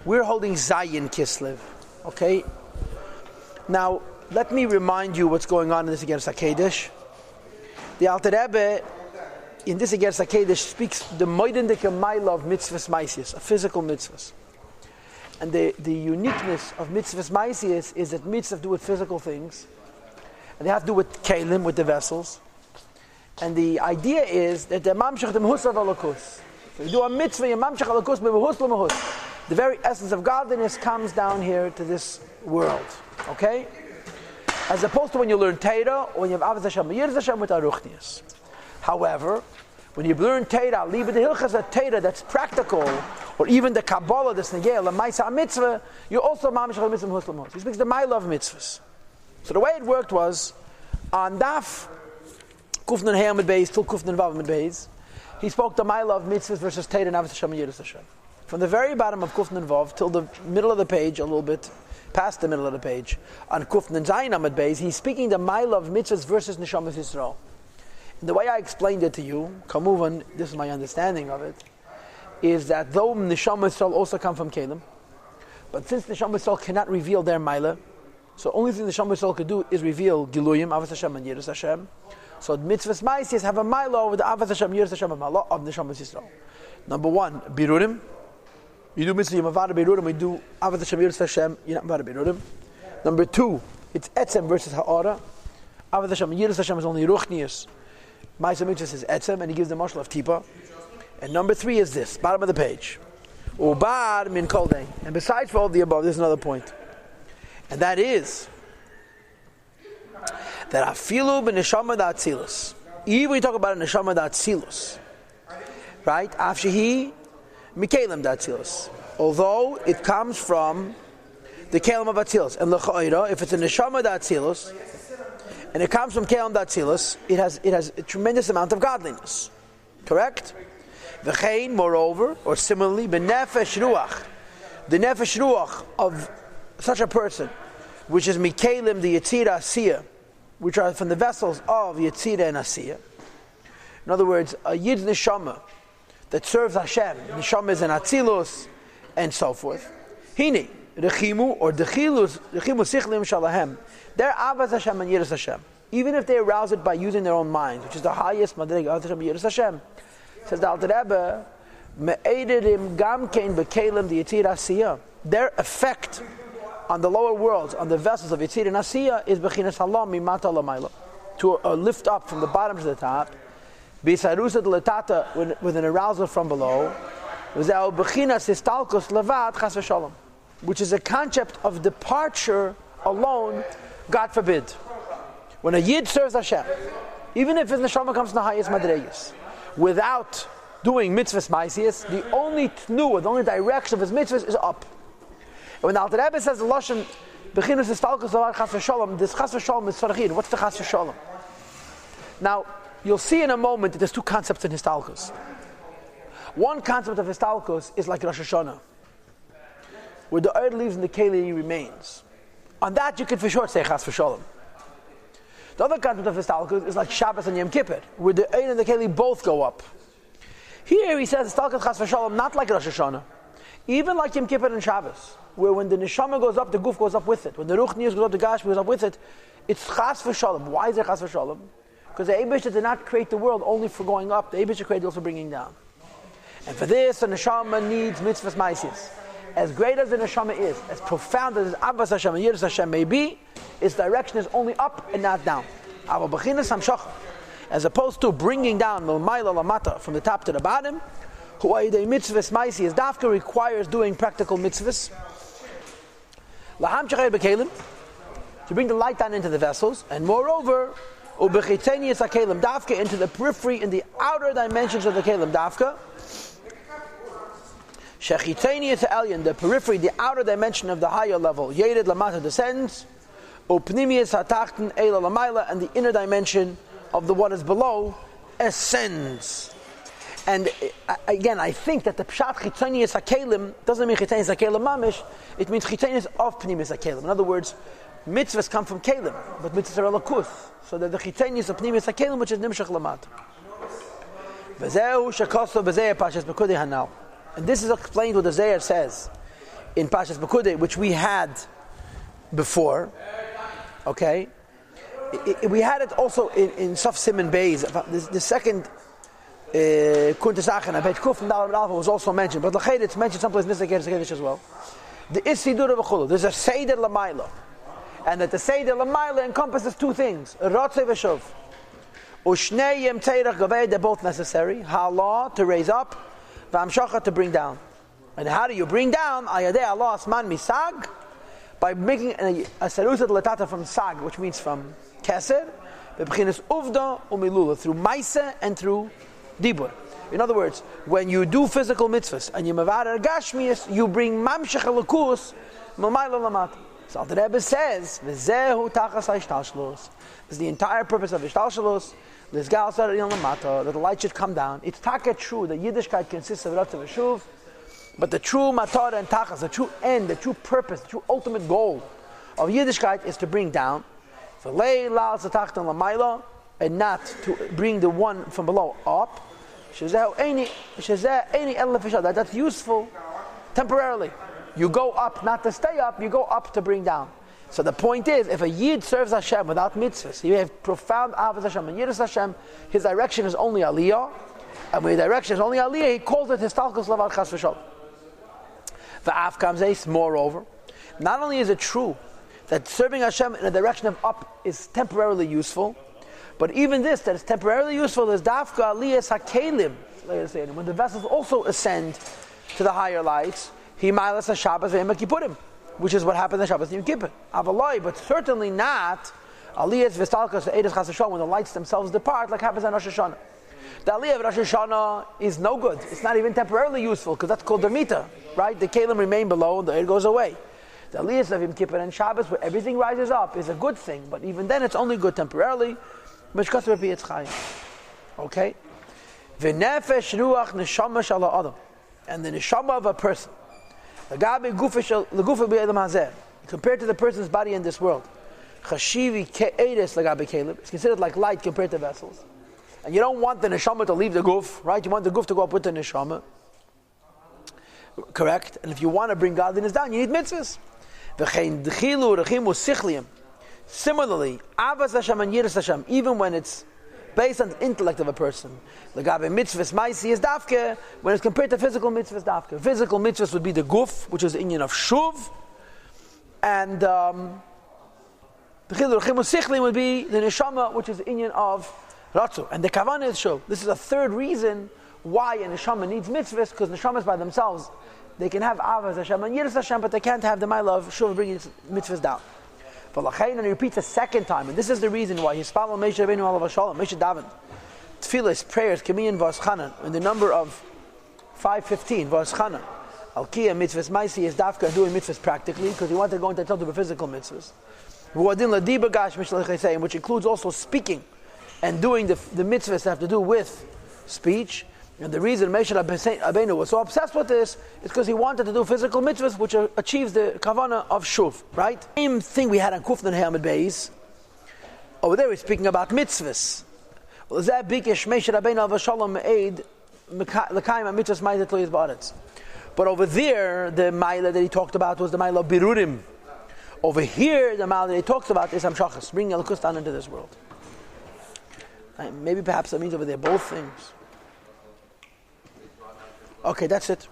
We're holding Zayin Kislev. Okay? Now, let me remind you what's going on in this against HaKadosh. The Alter Rebbe, in this against HaKadosh, speaks the Moedendike Maila of mitzvahs maisius, a physical mitzvahs. And the uniqueness of mitzvahs maisius is that mitzvahs do with physical things, and they have to do with kelim, with the vessels. And the idea is that the mamshach the mehus of alakus. So you do a mitzvah, you mamshach alakus mehus l'mehus. The very essence of godliness comes down here to this world. Okay? As opposed to when you learn Torah, or when you have Avos Hashem, Yiras Hashem with Aruchnias. However, when you learn Torah, leave the hilchas of Torah that's practical, or even the Kabbalah, the Snegel, the Maisa Mitzvah, you also mamshach mitzvah mehus l'mehus. He speaks the Maila of mitzvahs. So the way it worked was, on Daf Kufnan Hayamid Beis till Kufnan Vavamid Beis, he spoke the Maila of mitzvahs versus Torah and Avos Hashem and Yiras Hashem. From the very bottom of Kufnan Vav till the middle of the page, a little bit past the middle of the page, on Kufnan Zayin Amid Beis, he's speaking the Maila of mitzvahs versus Neshamas Yisrael. And the way I explained it to you, Kamuvan, this is my understanding of it, is that though Neshamas Yisrael also come from Kelim, but since Neshamas Yisrael cannot reveal their Maila, so only thing the Neshamas Yisrael could do is reveal Giluyim, Avos Hashem and Yiras Hashem. So mitzvahs ma'asis have a Maila over the Avos Hashem, Yiras Hashem, and Maila of Neshamas Yisrael. Number one, Birurim. You do mitzvah, you mavada Birurim, we do Avos Hashem, Yiras Hashem, you're not mavada Birurim. Number two, it's Etzem versus Ha'ara. Avos Hashem, Yiras Hashem is only Ruchnius. Ma'aseh mitzvahs is Etzem, and he gives the mashal of Tipa. And number three is this, bottom of the page. Ubar min kol day. And besides for all of the above, there's another point. And that is that afilu b'neshama da'atzilus. Even when you talk about a neshama da'atzilus, right? Afshehi mikelim da'atzilus. Although it comes from the kelim of atzilus. And l'cha'ira, if it's a neshama da'atzilus, and it comes from kelim da'atzilus, it has a tremendous amount of godliness. Correct? V'chein, moreover, or similarly, b'nefesh ruach. The nefesh ruach of such a person, which is Mikelim, the Yetzira Asiya, which are from the vessels of Yetzira and Asiya. In other words, a Yid's Neshama that serves Hashem, Neshama is an Atzilus, and so forth. Hini, Rechimu, or Dechilu Sichlim Shalahem, they're Avos Hashem and Yiras Hashem. Even if they arouse it by using their own minds, which is the highest Madrega, Avos Hashem and Yiras Hashem. Says the Alter Rebbe, Me'edidim Gamkein Bekelim, the Yetzira Asiya. Their effect on the lower worlds, on the vessels of Yitzir and Asiya, is Bechinas Halam Mimata Lamayla, to lift up from the bottom to the top, Bisarusa de Latata, with an arousal from below, Bechinas Histalkos Levat Chas V'Shalom, which is a concept of departure alone, God forbid. When a Yid serves Hashem, even if his neshama comes from the highest madregas, without doing mitzvahs ma'asiyos, the only tnuah, the only direction of his mitzvahs is up. And when the Alter Rebbe says the Lashon Bechinas Histalkos Levat Chas V'Shalom, this Chas V'Shalom is Tzarechid. What's the Chas V'Shalom? Now, you'll see in a moment that there's two concepts in Histalkos. One concept of Histalkos is like Rosh Hashanah, where the earth leaves and the keli remains. On that you can for sure say Chas V'Shalom. The other concept of Histalkos is like Shabbos and Yom Kippur, where the earth and the keli both go up. Here he says Histalkos Chas V'Shalom, not like Rosh Hashanah, even like Yom Kippur and Shabbos, where when the neshama goes up, the guf goes up with it. When the ruchnius goes up, the gash goes up with it. It's Chas V'Shalom. Why is it Chas V'Shalom? Because the Eibishter did not create the world only for going up. The Eibishter created also bringing down. And for this, the neshama needs mitzvahs ma'asis. As great as the neshama is, as profound as Avos Hashem and Yiras Hashem may be, its direction is only up and not down. As opposed to bringing down milmayla lamata, from the top to the bottom, mitzvahs ma'asis dafka requires doing practical mitzvahs. Laham shachar bekelim, to bring the light down into the vessels, and moreover, ubechitenius hakelim dafka, into the periphery, in the outer dimensions of the kelim dafka. Shechitenius elyon, the periphery, the outer dimension of the higher level, yered lamata, descends. Upnimius hatachten eila lamayla, and the inner dimension of the what is below ascends. And again, I think that the pshat chitonius hakelim doesn't mean chitonius hakelim mamish. It means chitonius of pnimius hakelim. In other words, mitzvahs come from kelim, but mitzvahs are alakus. So that the chitonius of pnimius hakelim, which is nimshach lamat. V'zehu shekoso v'zeh pashas b'kudei hanal. And this is explained what the Zohar says in Pashas Pekudei, which we had before. Okay, we had it also in Saf Siman Beis. The second Kuntesachen, Abed Kuf and Dalam Alpha was also mentioned, but Lached it's mentioned someplace in this Kedesh as well. The Isidur of Chulu. There's a Seder Lamaila, and that the Seder Lamaila encompasses two things: Rotzei v'Shuv. Ushnei Teirach Gavei. They're both necessary. Halah to raise up, V'Amshacha to bring down. And how do you bring down? Ayadei Allah Asman Misag, by making a Sarusat Latata from Sag, which means from Keser, B'Bchinas Uvda Umilula, through Maisa and through Dibur. In other words, when you do physical mitzvahs and you mavadar gashmias, you bring mamshech alakus mamayla lamata. So the Rebbe says, "V'zehu tachas ha'ishtalshalos." This is the entire purpose of ishtalshalos. L'zgal sarayim lamata, that the light should come down. It's taka true that Yiddishkeit consists of ratzav v'shuv, but the true matar and tachas, the true end, the true purpose, the true ultimate goal of Yiddishkeit is to bring down. V'lei lal zatachtan lamayla, and not to bring the one from below up. That's useful temporarily. You go up not to stay up, you go up to bring down. So the point is, if a Yid serves Hashem without mitzvahs, he has profound avos Hashem and Yiras Hashem, his direction is only Aliyah, and when his direction is only Aliyah, he calls it Histalkus Levad Chas V'Shalom. V'af kamzeis, moreover, not only is it true that serving Hashem in a direction of up is temporarily useful, but even this, that is temporarily useful, is dafka aliyas hakelim. When the vessels also ascend to the higher lights, he milas haShabbos ve'em kippurim, which is what happened in Shabbos Yom Kippur. Avaloi, but certainly not aliyas v'stalkas ve'edes chas v'shalom, when the lights themselves depart, like happens on Rosh Hashanah. The aliyah of Rosh Hashanah is no good. It's not even temporarily useful, because that's called dermita, right? The kelim remain below, and the air goes away. The aliyas of Yom Kippur and Shabbos, where everything rises up, is a good thing, but even then, it's only good temporarily. Okay? V'nefesh ruach neshama shala adam, and the neshama of a person, compared to the person's body in this world, chashivi ke'edes lagabe kelim, it's considered like light compared to vessels. And you don't want the neshama to leave the guf, right? You want the guf to go up with the neshama. Correct? And if you want to bring godliness down, you need mitzvahs. V'chein d'chilu rechimu sichliim. Similarly, avas Hashem and Yiras Hashem, even when it's based on the intellect of a person, legabe mitzvahs maisi is dafke, when it's compared to physical mitzvahs dafke. Physical mitzvahs would be the guf, which is the inyan of shuv, and the chilur chimu sichlim would be the neshama, which is the inyan of ratzu. And the kavanah is shuv. This is a third reason why a neshama needs mitzvahs, because neshamas by themselves, they can have avas Hashem and Yiras Hashem, but they can't have the mila of shuv bringing mitzvahs down. And he repeats a second time, and this is the reason why his Pavel Moshe Rabbeinu Alav Shalom, Moshe Daven, tefillas, prayers, Kamiyan V'Aschana, in the number of 515, V'Aschana, Alkiya mitzvahs Maisi is dafka doing mitzvahs practically, because he wanted to go into the physical mitzvahs. V'Adin Ladiba Gash Mishlech, which includes also speaking and doing the mitzvahs that have to do with speech. And the reason Moshe Rabbeinu was so obsessed with this is because he wanted to do physical mitzvahs, which achieves the kavanah of shuv, right? Same thing we had on Kufnan Hamid Beis. Over there we're speaking about mitzvahs. But over there, the ma'ila that he talked about was the ma'ila of birurim. Over here, the ma'ila that he talks about is hamshachas, bringing Elokus down into this world. Maybe perhaps that means over there both things. Okay, that's it.